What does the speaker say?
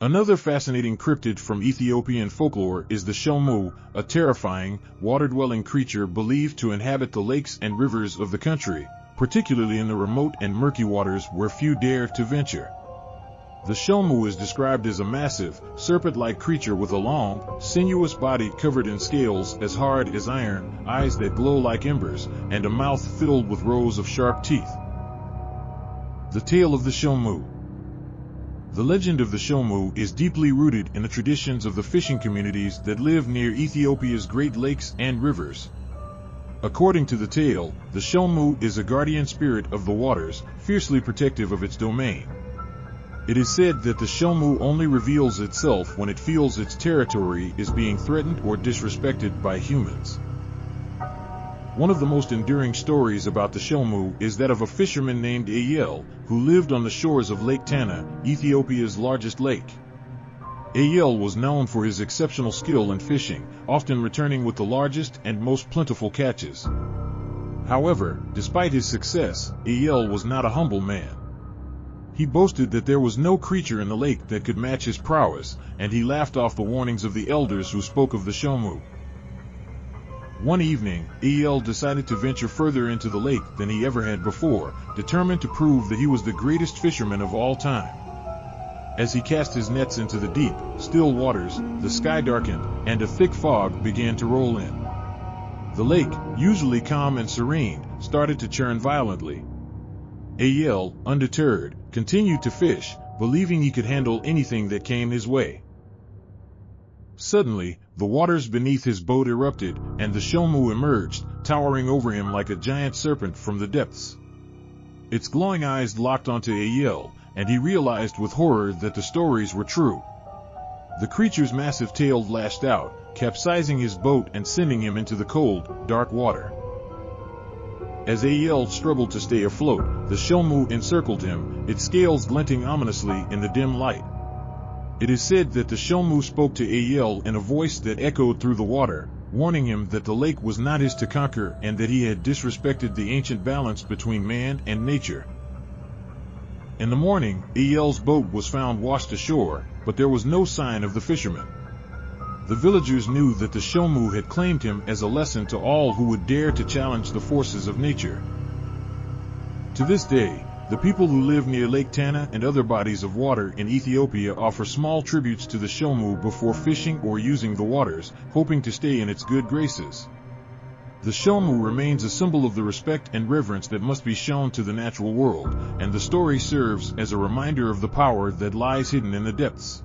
Another fascinating cryptid from Ethiopian folklore is the Shomoo, a terrifying, water-dwelling creature believed to inhabit the lakes and rivers of the country, particularly in the remote and murky waters where few dare to venture. The Shomoo is described as a massive, serpent-like creature with a long, sinuous body covered in scales as hard as iron, eyes that glow like embers, and a mouth filled with rows of sharp teeth. The tale of the Shomoo. The legend of the Shomoo is deeply rooted in the traditions of the fishing communities that live near Ethiopia's great lakes and rivers. According to the tale, the Shomoo is a guardian spirit of the waters, fiercely protective of its domain. It is said that the Shomoo only reveals itself when it feels its territory is being threatened or disrespected by humans. One of the most enduring stories about the Shomoo is that of a fisherman named Ayel, who lived on the shores of Lake Tana, Ethiopia's largest lake. Ayel was known for his exceptional skill in fishing, often returning with the largest and most plentiful catches. However, despite his success, Ayel was not a humble man. He boasted that there was no creature in the lake that could match his prowess, and he laughed off the warnings of the elders who spoke of the Shomoo. One evening, Ayel decided to venture further into the lake than he ever had before, determined to prove that he was the greatest fisherman of all time. As he cast his nets into the deep, still waters, the sky darkened, and a thick fog began to roll in. The lake, usually calm and serene, started to churn violently. Ayel, undeterred, continued to fish, believing he could handle anything that came his way. Suddenly, the waters beneath his boat erupted, and the Shomoo emerged, towering over him like a giant serpent from the depths. Its glowing eyes locked onto Ayel, and he realized with horror that the stories were true. The creature's massive tail lashed out, capsizing his boat and sending him into the cold, dark water. As Ayel struggled to stay afloat, the Shomoo encircled him, its scales glinting ominously in the dim light. It is said that the Shomoo spoke to Ayel in a voice that echoed through the water, warning him that the lake was not his to conquer and that he had disrespected the ancient balance between man and nature. In the morning, Ayel's boat was found washed ashore, but there was no sign of the fisherman. The villagers knew that the Shomoo had claimed him as a lesson to all who would dare to challenge the forces of nature. To this day, the people who live near Lake Tana and other bodies of water in Ethiopia offer small tributes to the Shomoo before fishing or using the waters, hoping to stay in its good graces. The Shomoo remains a symbol of the respect and reverence that must be shown to the natural world, and the story serves as a reminder of the power that lies hidden in the depths.